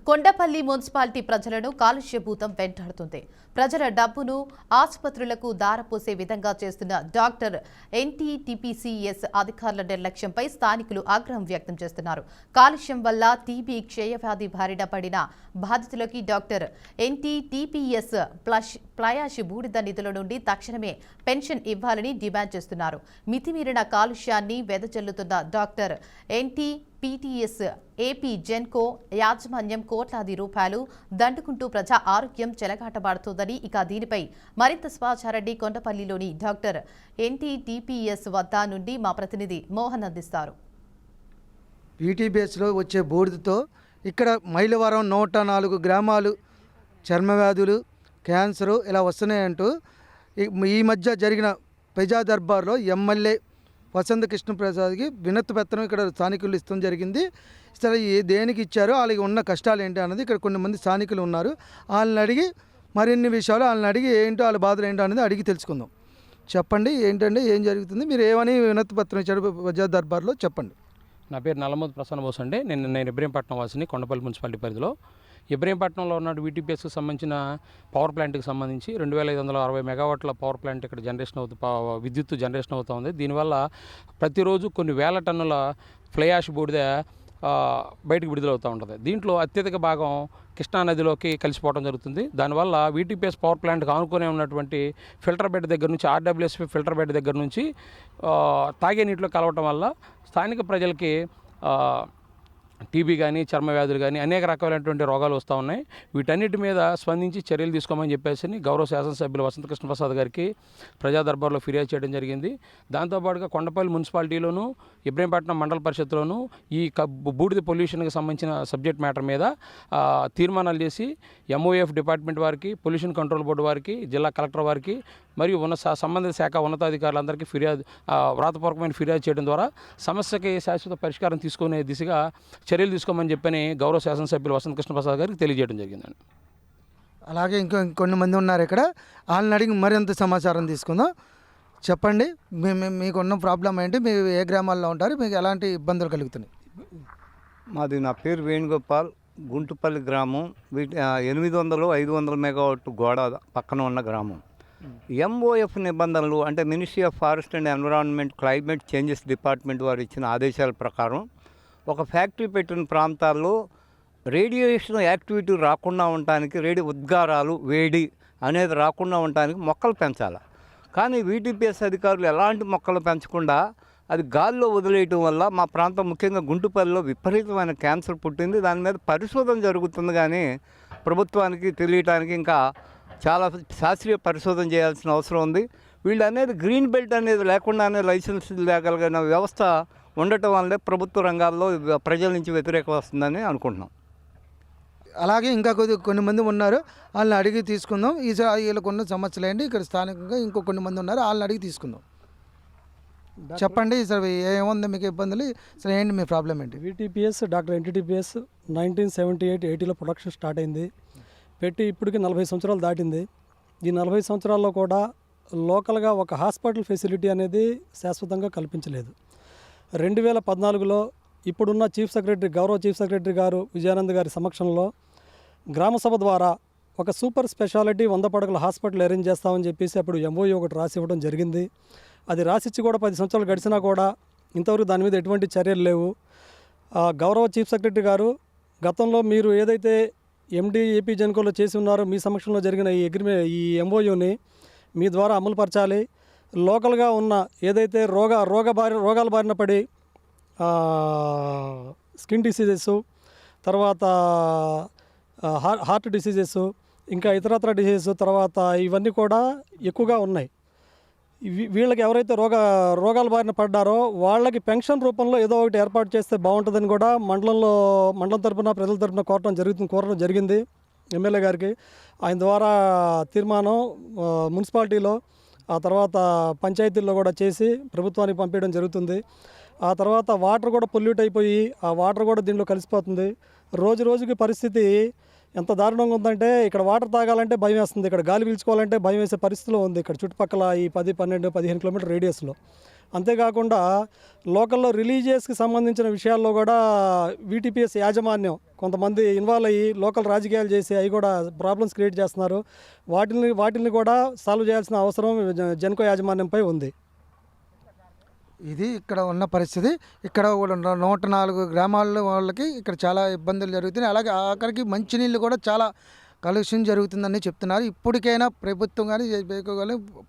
Kondapalli municipality ప్రజలను కాలుష్యభూతం వెంటాడుతుంది. ప్రజల డబ్బును ఆసుపత్రులకు దారపోసే విధంగా చేస్తున్న డాక్టర్ ఎన్టీటీపీసీఎస్ అధికారుల నిర్లక్ష్యంపై స్థానికులు ఆగ్రహం వ్యక్తం చేస్తున్నారు. కాలుష్యం వల్ల టీబీ క్షయవ్యాధి బారిన పడిన బాధితులకి డాక్టర్ ఎన్టీటీపీఎస్ ప్లయాష్ బూడిద నిధుల నుండి తక్షణమే పెన్షన్ ఇవ్వాలని డిమాండ్ చేస్తున్నారు. మితిమీరిన కాలుష్యాన్ని వెదజల్లుతున్న డాక్టర్ పీటీఎస్ ఏపీ జెన్కో యాజమాన్యం కోట్లాది రూపాయలు దండుకుంటూ ప్రజా ఆరోగ్యం చెలగాటమాడుతోందని, ఇక దీనిపై మరింత సమాచారాన్ని కొండపల్లిలోని డాక్టర్ ఎన్టీటీపీఎస్ వద్ద నుండి మా ప్రతినిధి మోహన్ అందిస్తారు. పీటీబీఎస్లో వచ్చే బూడిదతో ఇక్కడ మైలవరం 104 గ్రామాలు చర్మవ్యాధులు, క్యాన్సరు ఇలా వస్తున్నాయంటూ ఈ మధ్య జరిగిన ప్రజా దర్బార్లో ఎమ్మెల్యే వసంత కృష్ణప్రసాద్కి వినతి పత్రం ఇక్కడ స్థానికులు ఇష్టం జరిగింది. సరే దేనికి ఇచ్చారో వాళ్ళకి ఉన్న కష్టాలు ఏంటి అన్నది ఇక్కడ కొంతమంది స్థానికులు ఉన్నారు. వాళ్ళని అడిగి మరిన్ని విషయాలు వాళ్ళని అడిగి ఏంటో వాళ్ళ బాధలు ఏంటో అనేది అడిగి తెలుసుకుందాం. చెప్పండి, ఏంటంటే ఏం జరుగుతుంది, మీరు ఏమని వినతి పత్రం ఇచ్చారు ప్రజా దర్బార్లో చెప్పండి. నా పేరు నల్లమూతి ప్రసన్న బోస్ అండి. నేను ఇబ్రహీంపట్నం వాసిని, కొండపల్లి మున్సిపాలిటీ పరిధిలో. ఇబ్రహీంపట్నంలో ఉన్న వీటీపీఎస్కి సంబంధించిన పవర్ ప్లాంట్కి సంబంధించి 2560 మెగావాట్ల పవర్ ప్లాంట్ ఇక్కడ విద్యుత్ జనరేషన్ అవుతుంది. దీనివల్ల ప్రతిరోజు కొన్ని వేల టన్నుల ఫ్లై యాష్ బూడిద బయటకు విడుదలవుతూ ఉంటుంది. దీంట్లో అత్యధిక భాగం కృష్ణానదిలోకి కలిసిపోవడం జరుగుతుంది. దానివల్ల వీటీపీఎస్ పవర్ ప్లాంట్కి ఆనుకునే ఉన్నటువంటి ఫిల్టర్ బెడ్ దగ్గర నుంచి, ఆర్డబ్ల్యూఎస్పీ ఫిల్టర్ బెడ్ దగ్గర నుంచి తాగే నీటిలో కలవటం వల్ల స్థానిక ప్రజలకి టీబీ కానీ, చర్మ వ్యాధులు కానీ అనేక రకాలైనటువంటి రోగాలు వస్తూ ఉన్నాయి. వీటన్నిటి మీద స్పందించి చర్యలు తీసుకోమని చెప్పేసి గౌరవ శాసనసభ్యులు వసంత కృష్ణప్రసాద్ గారికి ప్రజా దర్బార్లో ఫిర్యాదు చేయడం జరిగింది. దాంతోపాటుగా కొండపల్లి మున్సిపాలిటీలోను, ఇబ్రహీంపట్నం మండల పరిషత్తులోను ఈ బూడిద పొల్యూషన్కి సంబంధించిన సబ్జెక్ట్ మ్యాటర్ మీద తీర్మానాలు చేసి ఎంఓఎఫ్ డిపార్ట్మెంట్ వారికి, పొల్యూషన్ కంట్రోల్ బోర్డు వారికి, జిల్లా కలెక్టర్ వారికి మరియు సంబంధిత శాఖ ఉన్నతాధికారులందరికీ వ్రాతపూర్వకమైన ఫిర్యాదు చేయడం ద్వారా సమస్యకి శాశ్వత పరిష్కారం తీసుకునే దిశగా చర్యలు తీసుకోమని చెప్పని గౌరవ శాసనసభ్యులు వసంత కృష్ణప్రసాద్ గారికి తెలియజేయడం జరిగిందండి. అలాగే ఇంకొన్ని మంది ఉన్నారు ఇక్కడ, వాళ్ళని అడిగి మరింత సమాచారం తీసుకుందాం. చెప్పండి, మీకున్న ప్రాబ్లం ఏంటి, మీరు ఏ గ్రామాల్లో ఉంటారు, మీకు ఎలాంటి ఇబ్బందులు కలుగుతున్నాయి? నా పేరు వేణుగోపాల్, గుంటుపల్లి గ్రామం. 800-500 మెగావాట్ గోడ పక్కన ఉన్న గ్రామం. ఎంఓఎఫ్ నిబంధనలు అంటే ministry of forest and environment climate changes department వారు ఇచ్చిన ఆదేశాల ప్రకారం ఒక ఫ్యాక్టరీ పెట్టిన ప్రాంతాల్లో రేడియేషన్ యాక్టివిటీ రాకుండా ఉండటానికి, ఉద్గారాలు, వేడి అనేది రాకుండా ఉండటానికి మొక్కలు పెంచాలి. కానీ వీటీపీఎస్ అధికారులు ఎలాంటి మొక్కలు పెంచకుండా అది గాల్లో వదిలేయటం వల్ల మా ప్రాంతం ముఖ్యంగా గుంటుపల్లిలో విపరీతమైన క్యాన్సర్ పుట్టింది. దాని మీద పరిశోధన జరుగుతుంది, కానీ ప్రభుత్వానికి తెలియటానికి ఇంకా చాలా శాస్త్రీయ పరిశోధన చేయాల్సిన అవసరం ఉంది. వీళ్ళు అనేది గ్రీన్ బెల్ట్ అనేది లేకుండానే లైసెన్స్ లేగలిగిన వ్యవస్థ ఉండటం వల్లే ప్రభుత్వ రంగాల్లో ప్రజల నుంచి వ్యతిరేకత వస్తుందని అనుకుంటున్నాం. అలాగే ఇంకా కొన్ని మంది ఉన్నారు, వాళ్ళని అడిగి తీసుకుందాం. వీళ్ళకు ఉన్న సమస్యలు ఏంటి, ఇక్కడ స్థానికంగా కొన్ని మంది ఉన్నారు, వాళ్ళని అడిగి తీసుకుందాం. చెప్పండి సార్, ఏముంది మీకు ఇబ్బందులు, సరే ఏంటి మీ ప్రాబ్లం ఏంటి? వీటీపీఎస్ డాక్టర్ ఎన్టీటీపీఎస్ 1978-80లో ప్రొడక్షన్ స్టార్ట్ అయింది. పెట్టి ఇప్పటికి 40 సంవత్సరాలు దాటింది. ఈ 40 సంవత్సరాల్లో కూడా లోకల్గా ఒక హాస్పిటల్ ఫెసిలిటీ అనేది శాశ్వతంగా కల్పించలేదు. 2014లో ఇప్పుడున్న గౌరవ చీఫ్ సెక్రటరీ గారు విజయానంద్ గారి సమక్షంలో గ్రామసభ ద్వారా ఒక సూపర్ స్పెషాలిటీ 100 పడకల హాస్పిటల్ అరేంజ్ చేస్తామని చెప్పేసి అప్పుడు ఎంఓయూ ఒకటి రాసి ఇవ్వడం జరిగింది. అది రాసిచ్చి కూడా 10 సంవత్సరాలు గడిచినా కూడా ఇంతవరకు దాని మీద ఎటువంటి చర్యలు లేవు. గౌరవ చీఫ్ సెక్రటరీ గారు గతంలో మీరు ఏదైతే ఎండి ఏపీ జెన్కోలో చేసి ఉన్నారో, మీ సమక్షంలో జరిగిన ఈ ఎంఓయూని మీ ద్వారా అమలుపరచాలి. లోకల్గా ఉన్న ఏదైతే రోగాల బారిన పడి స్కిన్ డిసీజెస్, తర్వాత హార్ట్ డిసీజెస్, ఇంకా ఇతరత్ర డిసీజెస్, తర్వాత ఇవన్నీ కూడా ఎక్కువగా ఉన్నాయి. వీళ్ళకి ఎవరైతే రోగాల బారిన పడ్డారో వాళ్ళకి పెన్షన్ రూపంలో ఏదో ఒకటి ఏర్పాటు చేస్తే బాగుంటుందని కూడా మండలం తరపున, ప్రజల తరపున కోరడం జరిగింది ఎమ్మెల్యే గారికి. ఆయన ద్వారా తీర్మానం మున్సిపాలిటీలో, ఆ తర్వాత పంచాయతీల్లో కూడా చేసి ప్రభుత్వానికి పంపించడం జరుగుతుంది. ఆ తర్వాత వాటర్ కూడా పొల్యూట్ అయిపోయి ఆ వాటర్ కూడా దీనిలో కలిసిపోతుంది. రోజుకి పరిస్థితి ఎంత దారుణంగా ఉందంటే ఇక్కడ వాటర్ తాగాలంటే భయం వేస్తుంది, ఇక్కడ గాలి పీల్చుకోవాలంటే భయం వేసే పరిస్థితిలో ఉంది ఇక్కడ చుట్టుపక్కల ఈ 10, 12, 15 కిలోమీటర్ రేడియస్లో. అంతేకాకుండా లోకల్లో రిలీజియస్కి సంబంధించిన విషయాల్లో కూడా వీటీపీఎస్ యాజమాన్యం కొంతమంది ఇన్వాల్వ్ అయ్యి లోకల్ రాజకీయాలు చేసి అవి కూడా ప్రాబ్లమ్స్ క్రియేట్ చేస్తున్నారు. వాటిని కూడా సాల్వ్ చేయాల్సిన అవసరం జెన్కో యాజమాన్యంపై ఉంది. ఇది ఇక్కడ ఉన్న పరిస్థితి. ఇక్కడ 104 గ్రామాల వాళ్ళకి ఇక్కడ చాలా ఇబ్బందులు జరుగుతున్నాయి. అలాగే ఆఖరికి మంచినీళ్ళు కూడా చాలా కలుషితం జరుగుతుందని చెప్తున్నారు. ఇప్పటికైనా ప్రభుత్వం కానీ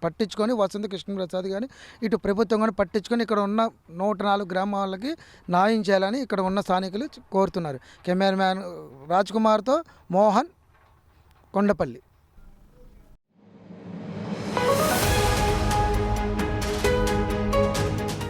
పట్టించుకొని వసంత కృష్ణప్రసాద్ కానీ ఇటు ప్రభుత్వం కానీ పట్టించుకొని ఇక్కడ ఉన్న 104 గ్రామాలకి న్యాయం చేయాలని ఇక్కడ ఉన్న స్థానికులు కోరుతున్నారు. కెమెరామ్యాన్ రాజ్ కుమార్తో మోహన్, కొండపల్లి.